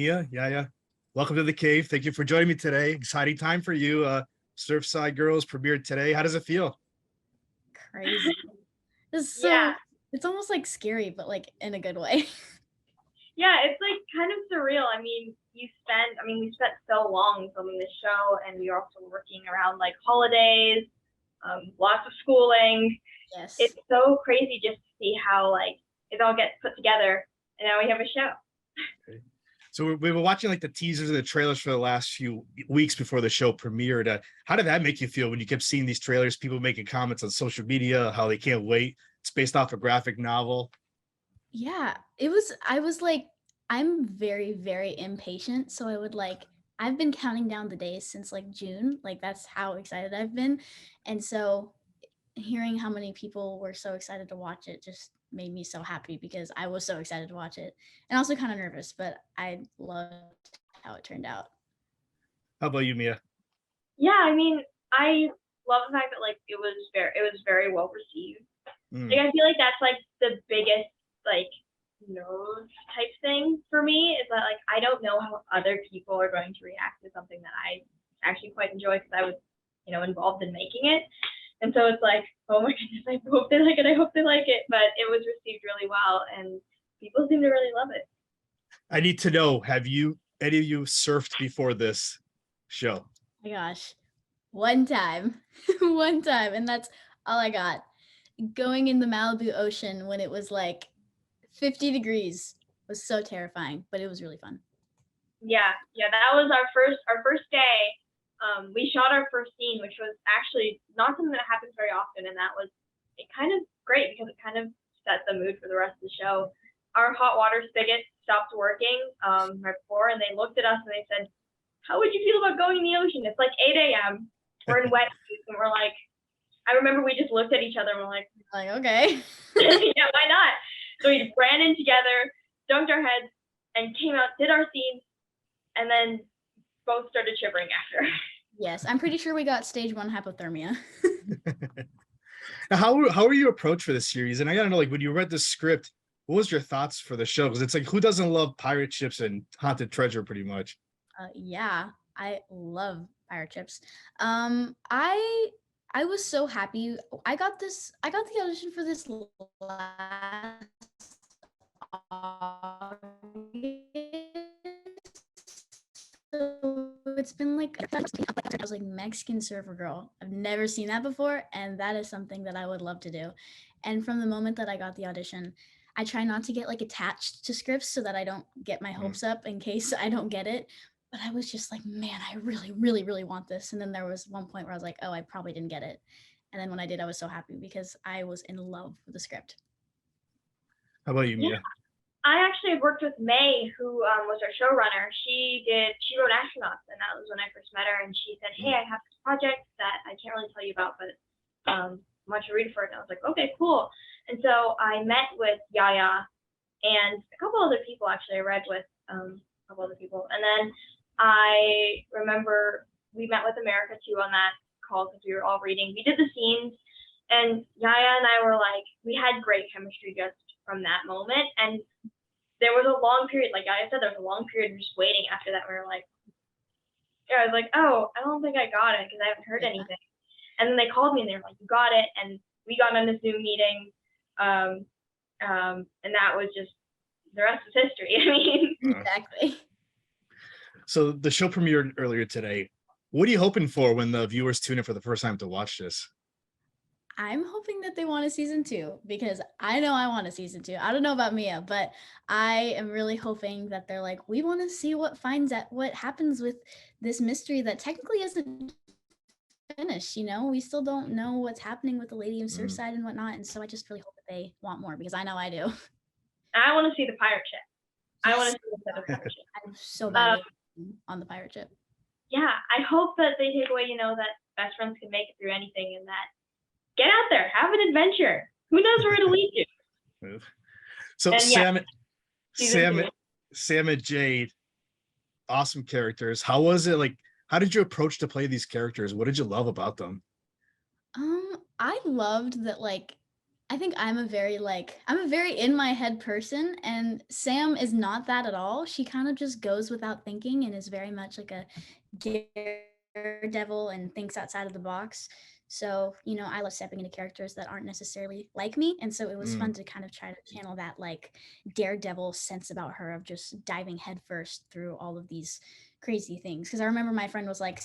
Miya, YaYa, welcome to the cave. Thank you for joining me today. Exciting time for you. Surfside Girls premiered today. How does it feel? Crazy. It's Yeah, so it's almost like scary, but like in a good way. yeah, it's like kind of surreal. We spent so long filming this show, and we were also working around like holidays, lots of schooling. Yes. It's so crazy just to see how like it all gets put together, and now we have a show. Okay. So we were watching like the teasers and the trailers for the last few weeks before the show premiered. How did that make you feel when you kept seeing these trailers, people making comments on social media, how they can't wait? It's based off a graphic novel. Yeah, I was like, I'm very, very impatient. So I would like, I've been counting down the days since like June. Like that's how excited I've been. And so hearing how many people were so excited to watch it just made me so happy because I was so excited to watch it and also kind of nervous, but I loved how it turned out. How about you, Miya? Yeah, I love the fact that like it was very well received. Mm. Like I feel like that's like the biggest like nose type thing for me is that like I don't know how other people are going to react to something that I actually quite enjoy because I was involved in making it, and so it's like, oh my goodness, I hope they like it, I hope they like it. But it was received really well, and people seem to really love it. I need to know, have any of you surfed before this show? My gosh, one time, one time, and that's all I got. Going in the Malibu Ocean when it was like 50 degrees was so terrifying, but it was really fun. Yeah, yeah, that was our first day. We shot our first scene, which was actually not something that happens very often, and that was it kind of great because it kind of set the mood for the rest of the show. Our hot water spigot stopped working right before, and they looked at us and they said, "How would you feel about going in the ocean? It's like 8 a.m. We're in wetsuits, and we're like." I remember we just looked at each other and we're like, Like, okay. "Yeah, why not?" So we ran in together, dunked our heads, and came out, did our scenes, and then both started shivering after. Yes, I'm pretty sure we got stage 1 hypothermia. Now, how were you approached for this series? And I gotta know, like, when you read the script, what was your thoughts for the show? Because it's like, who doesn't love pirate ships and haunted treasure, pretty much? Yeah, I love pirate chips. I was so happy. I got the audition for this last August. So it's been like I was like Mexican surfer girl. I've never seen that before, and that is something that I would love to do. And from the moment that I got the audition, I try not to get like attached to scripts so that I don't get my Mm. hopes up in case I don't get it. But I was just like, man, I really, really, really want this. And then there was one point where I was like, oh, I probably didn't get it. And then when I did, I was so happy because I was in love with the script. How about you, Yeah, Miya? I actually worked with May, who was our showrunner. She wrote Astronauts, and that was when I first met her. And she said, "Hey, I have this project that I can't really tell you about, but I want you to read it for it." And I was like, "Okay, cool." And so I met with Yaya and a couple other people. Actually, I read with a couple other people, and then I remember we met with America too on that call because we were all reading. We did the scenes, and Yaya and I were like, we had great chemistry just from that moment, and there was a long period, like I said, there was a long period of just waiting after that. We were like, yeah, I was like, oh, I don't think I got it because I haven't heard Yeah. anything. And then they called me and they were like, you got it. And we got on this Zoom meeting. And that was just the rest is history. I mean, Exactly. So the show premiered earlier today. What are you hoping for when the viewers tune in for the first time to watch this? I'm hoping that they want a season 2 because I know I want a season 2. I don't know about Miya, but I am really hoping that they're like, we want to see what happens with this mystery that technically isn't finished. We still don't know what's happening with the lady in Mm. Surfside and whatnot. And so I just really hope that they want more because I know I do. I want to see the pirate ship. I want Yes. to see the set of pirate ship. I'm so bad on the pirate ship. Yeah, I hope that they take away, that best friends can make it through anything, and that get out there, have an adventure. Who knows where it'll lead you? So And yeah, Sam, season 2. Sam and Jade, awesome characters. How was it? Like, how did you approach to play these characters? What did you love about them? I loved that, like, I think I'm a very in my head person, and Sam is not that at all. She kind of just goes without thinking and is very much like a daredevil and thinks outside of the box. So, I love stepping into characters that aren't necessarily like me. And so it was Mm. fun to kind of try to channel that like daredevil sense about her of just diving headfirst through all of these crazy things. Because I remember my friend was like,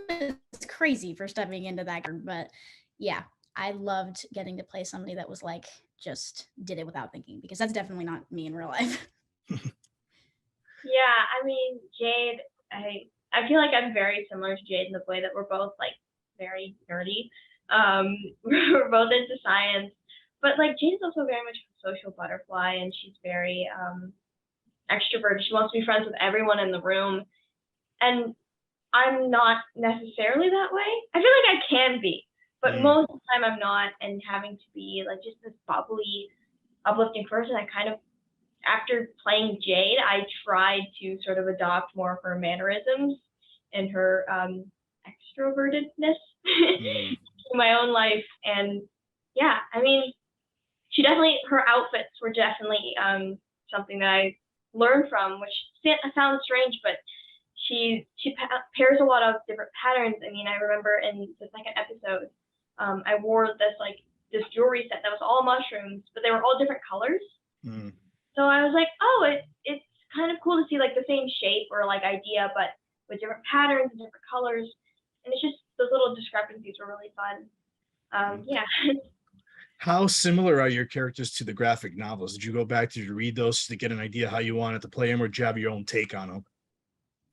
it's crazy for stepping into that. But yeah, I loved getting to play somebody that was like, just did it without thinking, because that's definitely not me in real life. Yeah, I mean, Jade, I feel like I'm very similar to Jade in the way that we're both like very nerdy. We're both into science, but like Jade's also very much a social butterfly, and she's very extroverted. She wants to be friends with everyone in the room, and I'm not necessarily that way. I feel like I can be, but Mm. most of the time I'm not. And having to be like just this bubbly, uplifting person, I kind of, after playing Jade, I tried to sort of adopt more of her mannerisms and her extrovertedness Mm. in my own life. And yeah, I mean, her outfits were definitely something that I learned from, which sounds strange, but she pairs a lot of different patterns. I mean, I remember in the second episode, I wore this jewelry set that was all mushrooms, but they were all different colors. Mm. So I was like, oh, it's kind of cool to see like the same shape or like idea, but with different patterns and different colors. And it's just those little discrepancies were really fun. Yeah. How similar are your characters to the graphic novels? Did you go back to read those to get an idea how you wanted to play them, or did you have your own take on them?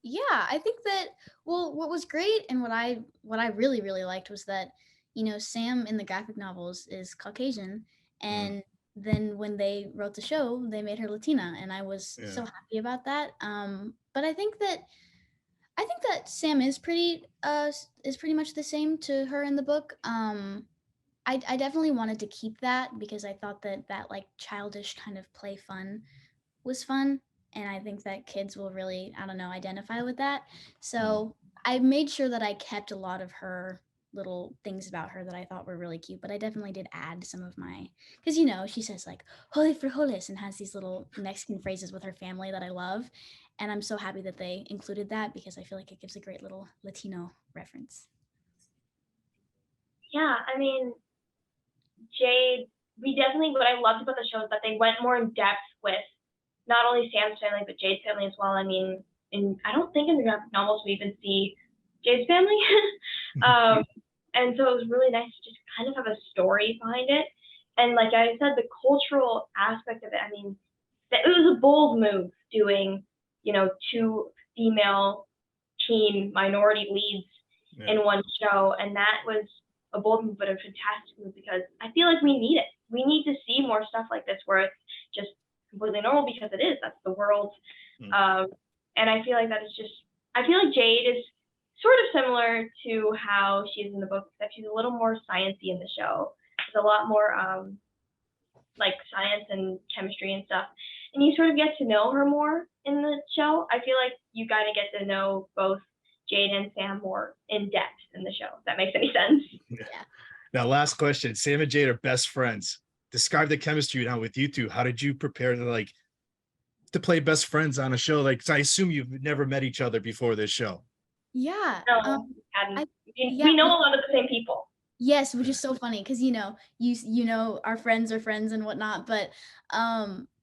Yeah, I think that, well, what was great and what I really really liked was that, Sam in the graphic novels is Caucasian, Mm. and then when they wrote the show, they made her Latina, and I was Yeah. so happy about that. But I think that Sam is pretty much the same to her in the book. I definitely wanted to keep that because I thought that like childish kind of play fun was fun, and I think that kids will really, I don't know, identify with that. Mm. So I made sure that I kept a lot of her little things about her that I thought were really cute, but I definitely did add some of my, because she says like "holy frijoles" and has these little Mexican phrases with her family that I love, and I'm so happy that they included that because I feel like it gives a great little Latino reference. Yeah, I mean, Jade, what I loved about the show is that they went more in depth with not only Sam's family, but Jade's family as well. I mean, I don't think in the graphic novels we even see Jade's family. um, and so it was really nice to just kind of have a story behind it. And like I said, the cultural aspect of it, I mean, it was a bold move doing, two female teen minority leads Yeah. in one show. And that was a bold move, but a fantastic move because I feel like we need it. We need to see more stuff like this where it's just completely normal because it is. That's the world. Mm. And I feel like I feel like Jade is sort of similar to how she is in the book, except she's a little more sciencey in the show. There's a lot more like science and chemistry and stuff. And you sort of get to know her more in the show. I feel like you got to get to know both Jade and Sam more in depth in the show, if that makes any sense. Yeah. Now, last question. Sam and Jade are best friends. Describe the chemistry now with you two. How did you prepare to play best friends on a show? Like, 'cause I assume you've never met each other before this show. Yeah. No, I yeah, we know a lot of the same people. yes, which is so funny because our friends are friends and whatnot, but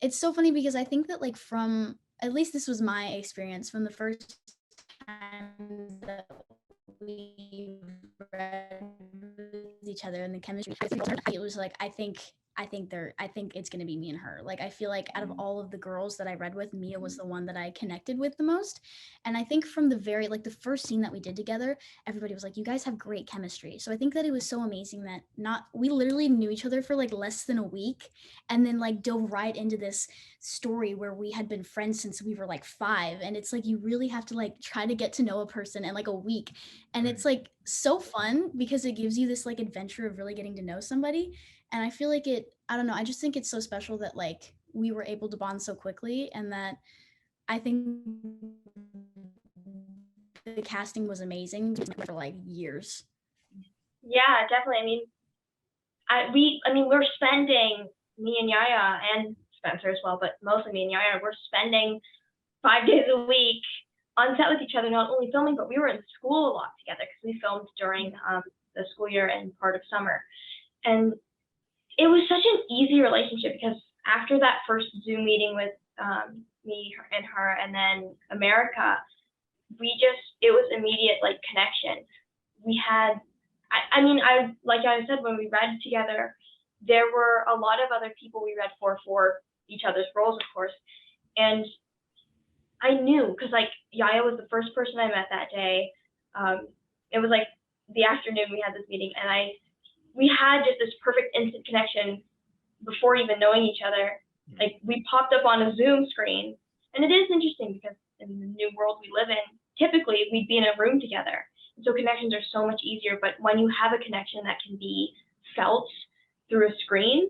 it's so funny because I think that like from at least this was my experience from the first time that we read with each other and the chemistry, it was like I think it's gonna be me and her. Like I feel like out of all of the girls that I read with, Miya was the one that I connected with the most. And I think from the first scene that we did together, everybody was like, you guys have great chemistry. So I think that it was so amazing that we literally knew each other for like less than a week and then like dove right into this story where we had been friends since we were like 5. And it's like you really have to like try to get to know a person in like a week. And it's like so fun because it gives you this like adventure of really getting to know somebody. And I feel like I don't know, I just think it's so special that like we were able to bond so quickly, and that I think the casting was amazing for like years. Yeah, definitely. I mean, I mean, we're spending, me and Yaya and Spencer as well, but mostly me and Yaya, we're spending 5 days a week on set with each other, not only filming, but we were in school a lot together because we filmed during the school year and part of summer. And it was such an easy relationship because after that first Zoom meeting with me and her and then America, it was immediate like connection. We had, I mean, like I said, when we read together, there were a lot of other people we read for each other's roles, of course. And I knew, because like Yaya was the first person I met that day. It was like the afternoon we had this meeting, and we had just this perfect instant connection before even knowing each other. Like we popped up on a Zoom screen, and it is interesting because in the new world we live in, typically we'd be in a room together. And so connections are so much easier, but when you have a connection that can be felt through a screen,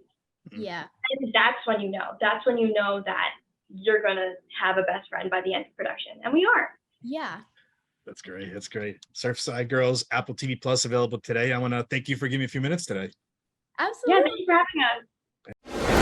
Yeah. and that's when you know that you're gonna have a best friend by the end of production, and we are. Yeah. That's great. That's great. Surfside Girls, Apple TV Plus available today. I want to thank you for giving me a few minutes today. Absolutely. Yeah, thank you for having us.